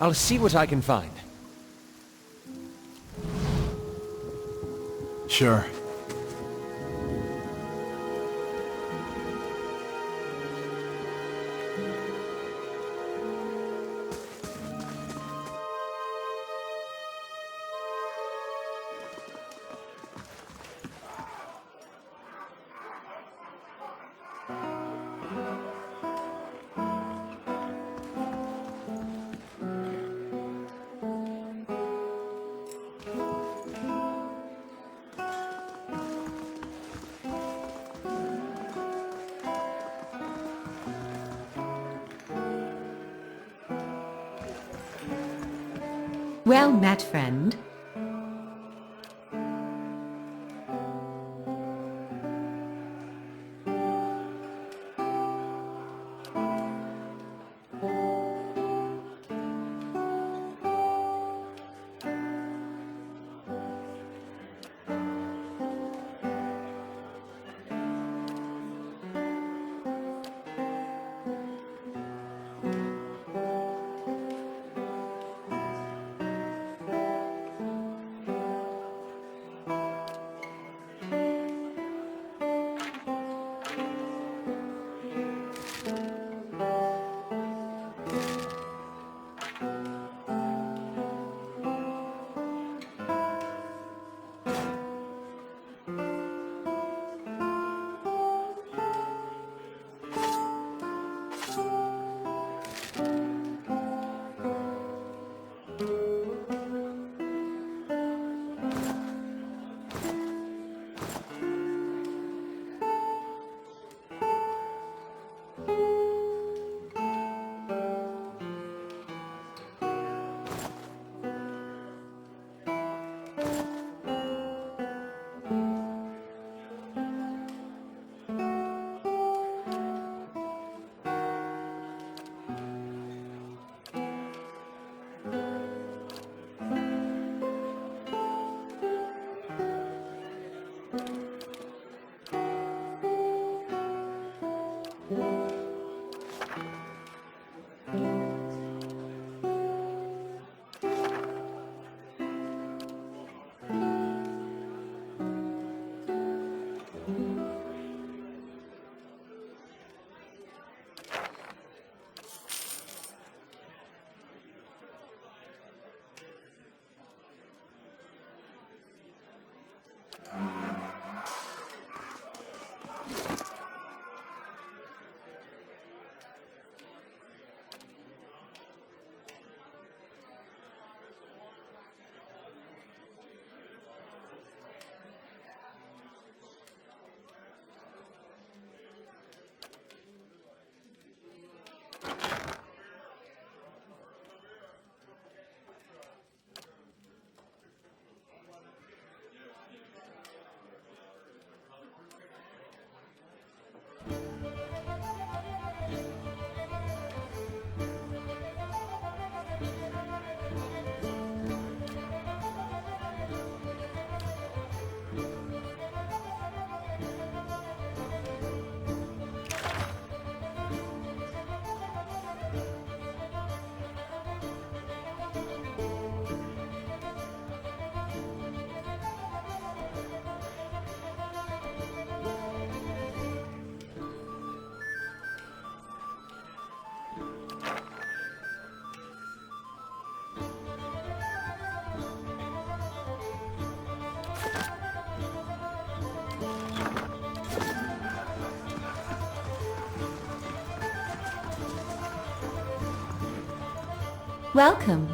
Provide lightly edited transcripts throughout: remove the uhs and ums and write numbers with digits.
I'll see what I can find. Sure. Well met, friend. Welcome.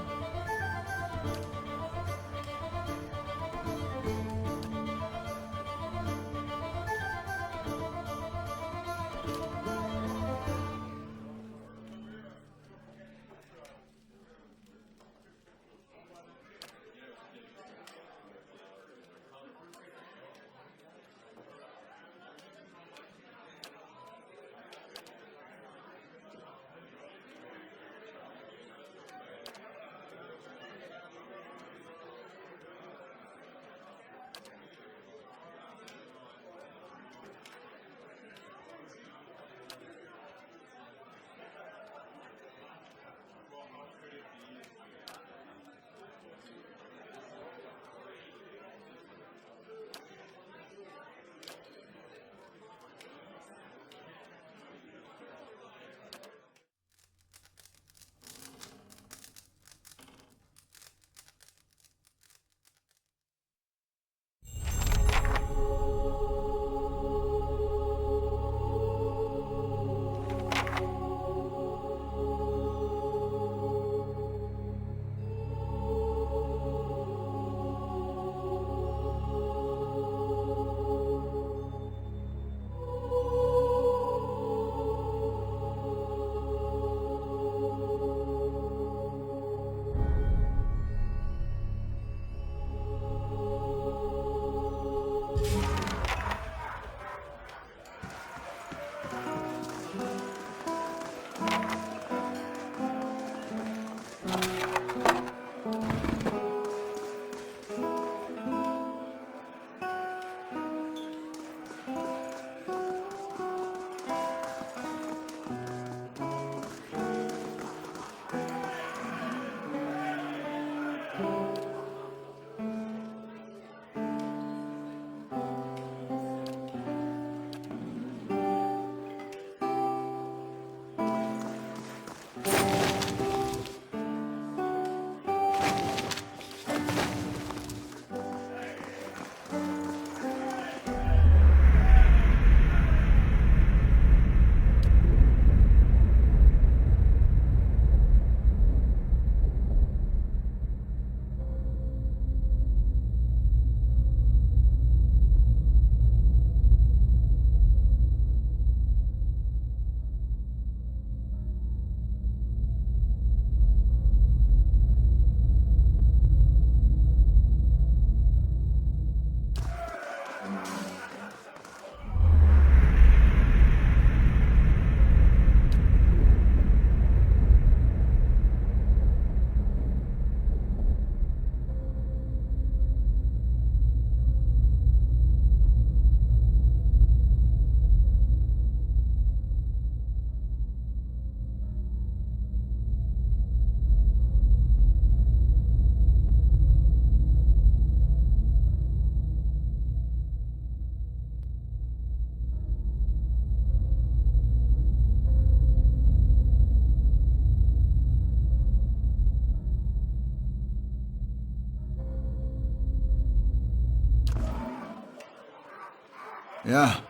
Ja.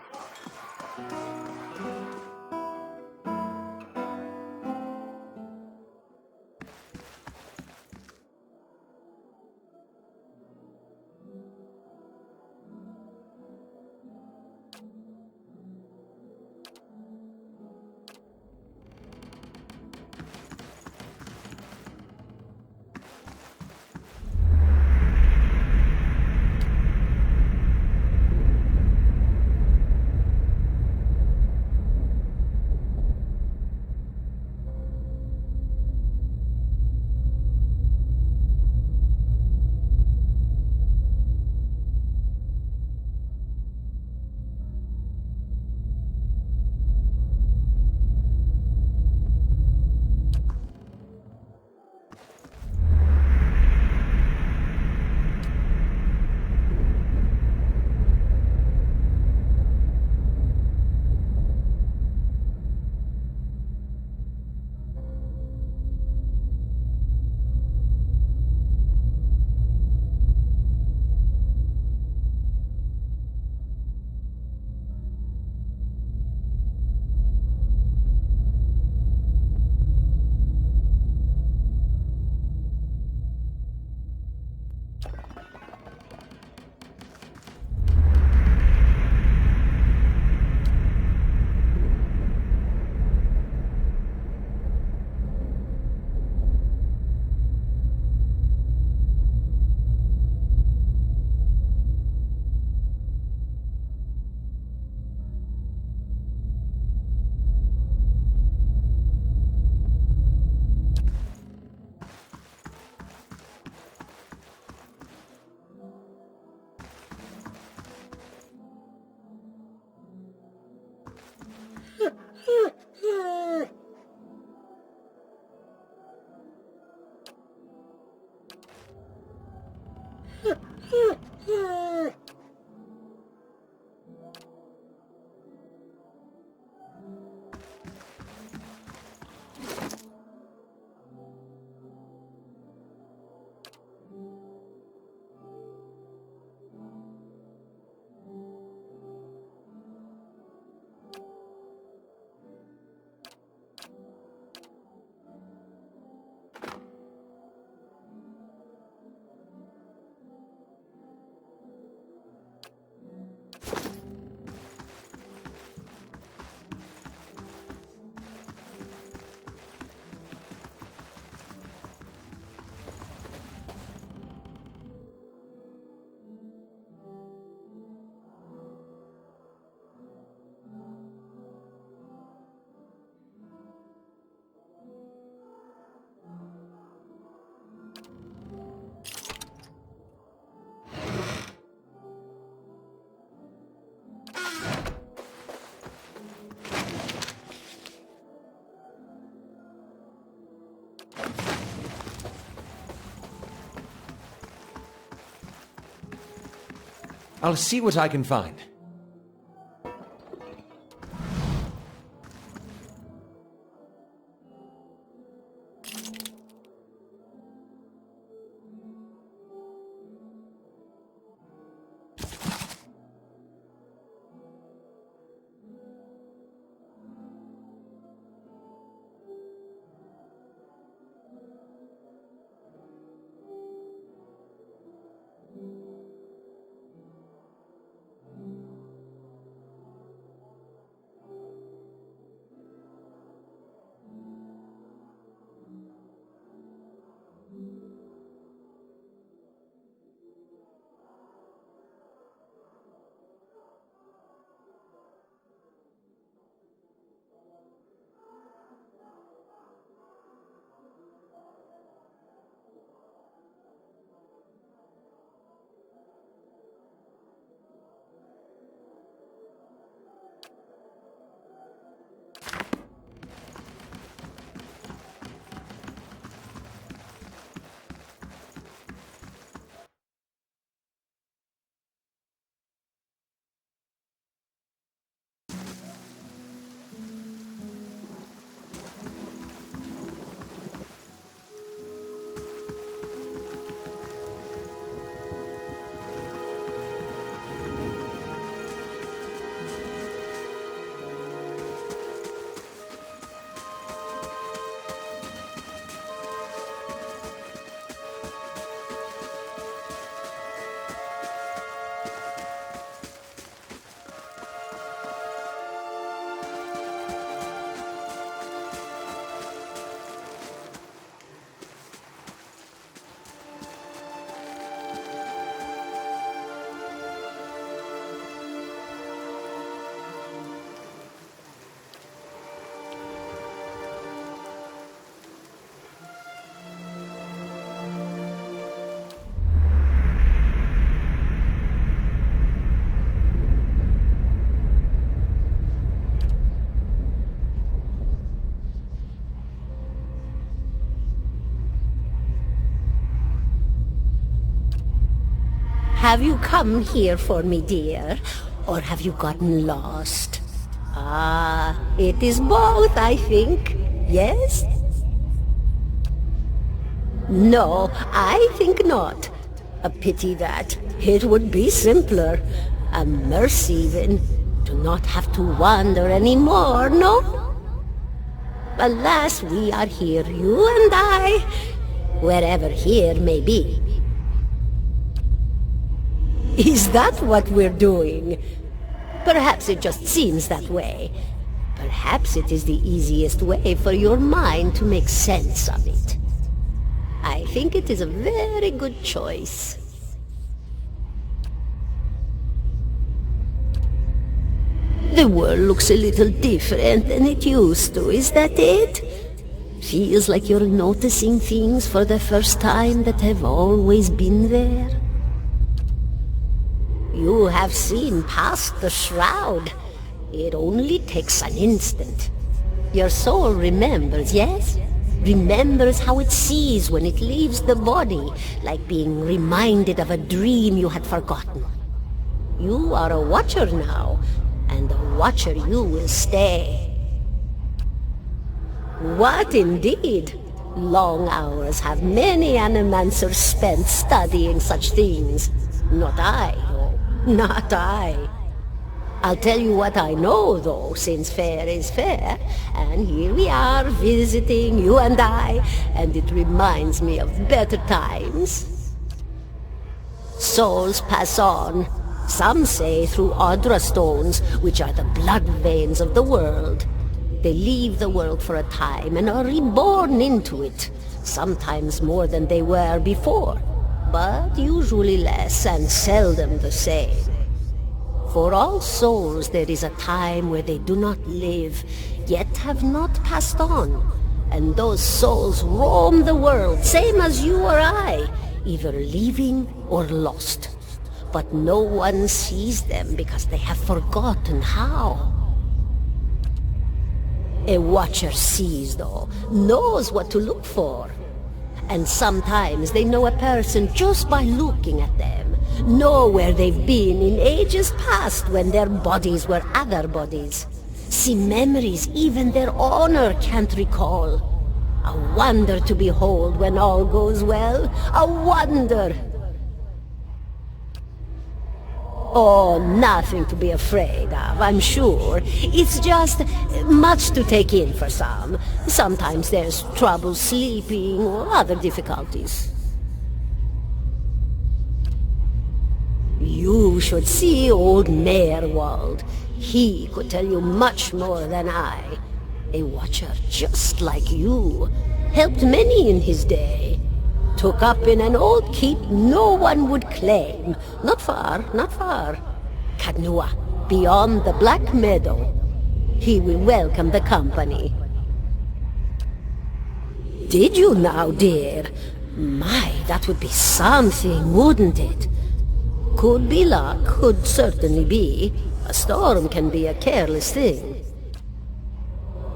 I'll see what I can find. Have you come here for me, dear? Or have you gotten lost? Ah, it is both, I think. Yes? No, I think not. A pity that. It would be simpler. A mercy even. To not have to wander anymore, no? Alas, we are here, you and I, wherever here may be. Is that what we're doing? Perhaps it just seems that way. Perhaps it is the easiest way for your mind to make sense of it. I think it is a very good choice. The world looks a little different than it used to, is that it? Feels like you're noticing things for the first time that have always been there. You have seen past the shroud. It only takes an instant. Your soul remembers, yes? Remembers how it sees when it leaves the body, like being reminded of a dream you had forgotten. You are a watcher now, and a watcher you will stay. What indeed? Long hours have many animancers spent studying such things. Not I, though. Not I. I'll tell you what I know, though, since fair is fair, and here we are visiting, you and I, and it reminds me of better times. Souls pass on, some say through Audra stones, which are the blood veins of the world. They leave the world for a time and are reborn into it, sometimes more than they were before, but usually less and seldom the same. For all souls there is a time where they do not live, yet have not passed on, and those souls roam the world, same as you or I, either living or lost. But no one sees them because they have forgotten how. A watcher sees, though, knows what to look for. And sometimes they know a person just by looking at them, know where they've been in ages past when their bodies were other bodies. See memories even their owner can't recall. A wonder to behold when all goes well, a wonder! Oh, nothing to be afraid of, I'm sure. It's just much to take in for some. Sometimes there's trouble sleeping or other difficulties. You should see old Meerwald. He could tell you much more than I. A watcher just like you. Helped many in his day. Took up in an old keep no one would claim. Not far, not far. Kadnua, beyond the Black Meadow. He will welcome the company. Did you now, dear? My, that would be something, wouldn't it? Could be luck, could certainly be. A storm can be a careless thing.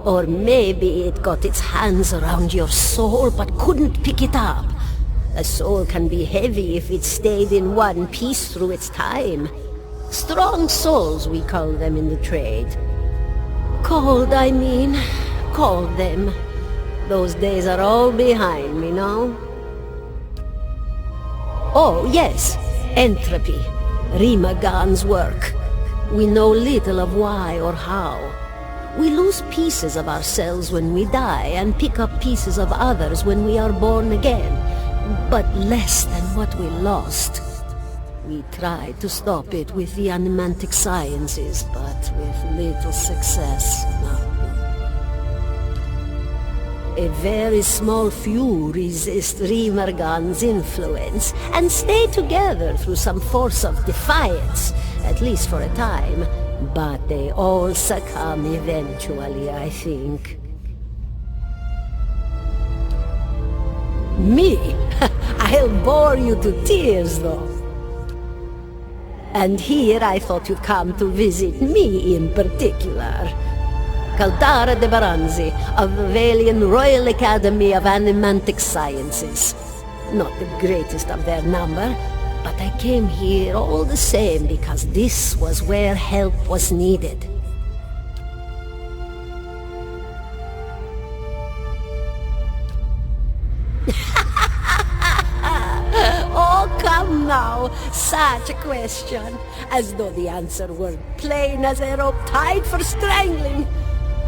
Or maybe it got its hands around your soul but couldn't pick it up. A soul can be heavy if it stayed in one piece through its time. Strong souls, we call them in the trade. Cold, I mean. Called them. Those days are all behind me now. Oh, yes. Entropy. Rimagan's work. We know little of why or how. We lose pieces of ourselves when we die and pick up pieces of others when we are born again. But less than what we lost. We tried to stop it with the animantic sciences, but with little success. A very small few resist Rimergan's influence and stay together through some force of defiance, at least for a time. But they all succumb eventually, I think. Me? I'll bore you to tears, though. And here I thought you'd come to visit me in particular. Caldara de Baranzi, of the Valian Royal Academy of Animantic Sciences. Not the greatest of their number, But I came here all the same because this was where help was needed. Oh, come now! Such a question! As though the answer were plain as a rope tied for strangling.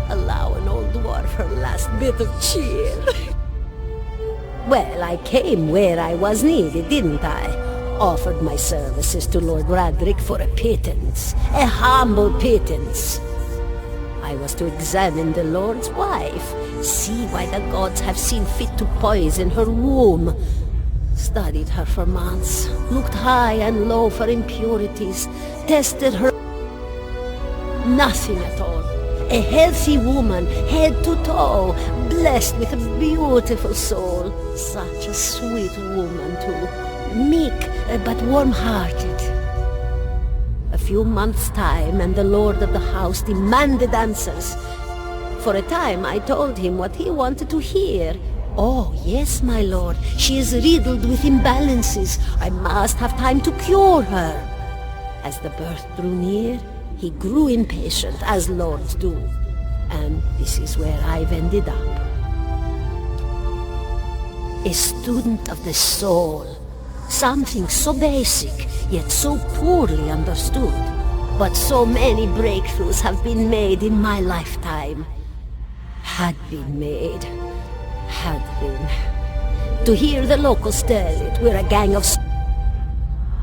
Allow an old dwarf her last bit of cheer. Well, I came where I was needed, didn't I? Offered my services to Lord Radric for a pittance. A humble pittance. I was to examine the Lord's wife, see why the gods have seen fit to poison her womb. Studied her for months, looked high and low for impurities, tested her. Nothing at all. A healthy woman, head to toe, blessed with a beautiful soul. Such a sweet woman, too. Meek, but warm-hearted. A few months' time, and the lord of the house demanded answers. For a time, I told him what he wanted to hear. Oh, yes, my lord. She is riddled with imbalances. I must have time to cure her. As the birth drew near, he grew impatient, as lords do. And this is where I've ended up. A student of the soul. Something so basic, yet so poorly understood. But so many breakthroughs have been made in my lifetime. Had been made. Had been. To hear the locals tell it, we're a gang of...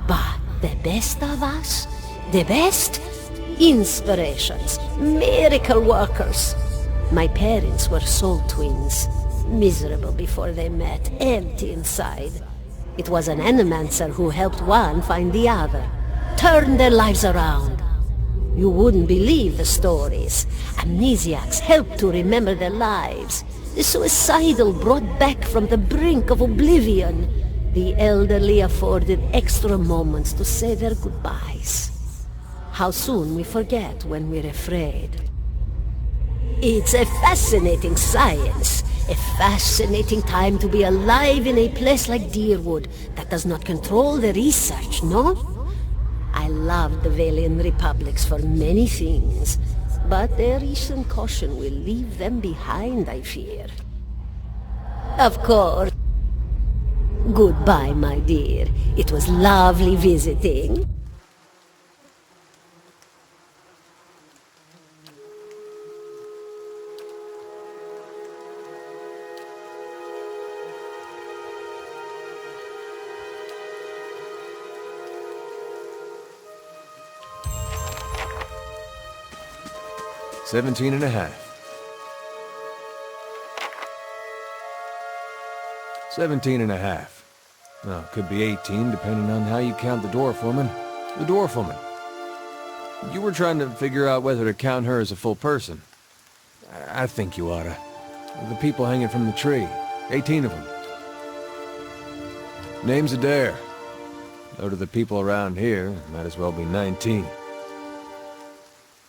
But the best of us? The best? Inspirations. Miracle workers. My parents were soul twins. Miserable before they met, empty inside. It was an animancer who helped one find the other. Turned their lives around. You wouldn't believe the stories. Amnesiacs helped to remember their lives. The suicidal brought back from the brink of oblivion. The elderly afforded extra moments to say their goodbyes. How soon we forget when we're afraid. It's a fascinating science. A fascinating time to be alive in a place like Deerwood that does not control the research, no? I love the Valian Republics for many things, but their recent caution will leave them behind, I fear. Of course. Goodbye, my dear. It was lovely visiting. $17 and a half. 17 and a half. Well, could be 18, depending on how you count the dwarf woman. The dwarf woman. You were trying to figure out whether to count her as a full person. I think you oughta. The people hanging from the tree. 18 of them. Name's Adair. Though to the people around here, might as well be 19.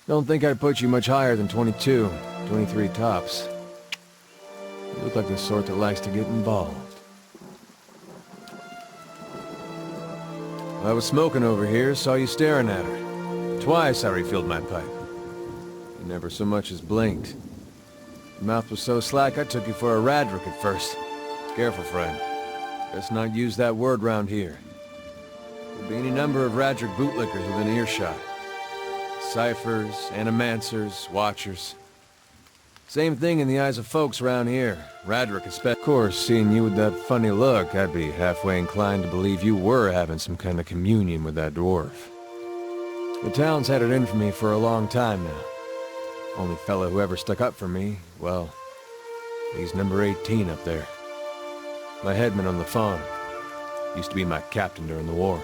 Don't think I'd put you much higher than 22, 23 tops. You look like the sort that likes to get involved. I was smoking over here, saw you staring at her. Twice I refilled my pipe. You never so much as blinked. Your mouth was so slack I took you for a Radric at first. Careful, friend. Best not use that word round here. There'll be any number of Radric bootlickers within earshot. Ciphers, animancers, watchers. Same thing in the eyes of folks around here. Radric especially. Of course, seeing you with that funny look, I'd be halfway inclined to believe you were having some kind of communion with that dwarf. The town's had it in for me for a long time now. Only fellow who ever stuck up for me, well, he's number 18 up there. My headman on the farm. Used to be my captain during the war.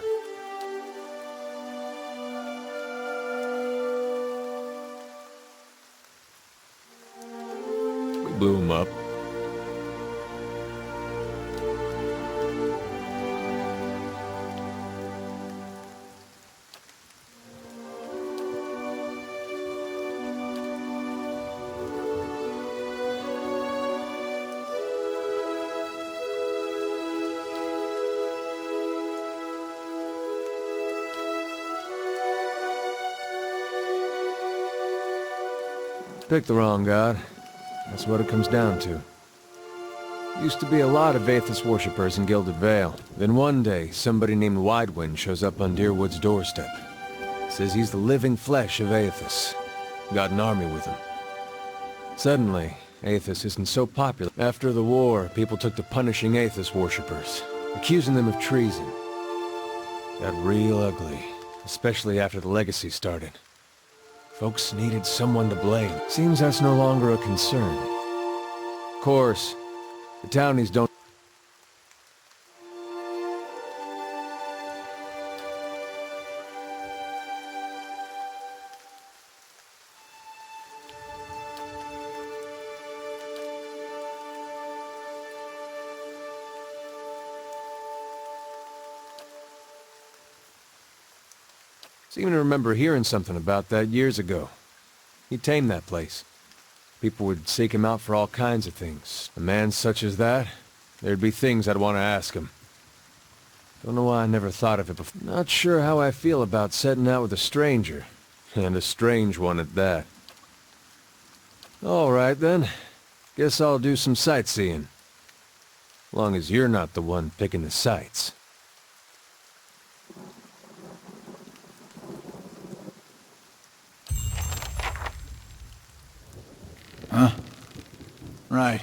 Blew him up. Pick the wrong god. That's what it comes down to. Used to be a lot of Aethys worshippers in Gilded Vale. Then one day, somebody named Widewind shows up on Deerwood's doorstep. Says he's the living flesh of Aethys. Got an army with him. Suddenly, Aethys isn't so popular. After the war, people took to punishing Aethys worshippers, accusing them of treason. Got real ugly, especially after the Legacy started. Folks needed someone to blame. Seems that's no longer a concern. Of course, the townies don't... Seem to remember hearing something about that years ago. He tamed that place. People would seek him out for all kinds of things. A man such as that, there'd be things I'd want to ask him. Don't know why I never thought of it before. Not sure how I feel about setting out with a stranger. And a strange one at that. All right then. Guess I'll do some sightseeing. Long as you're not the one picking the sights. Right.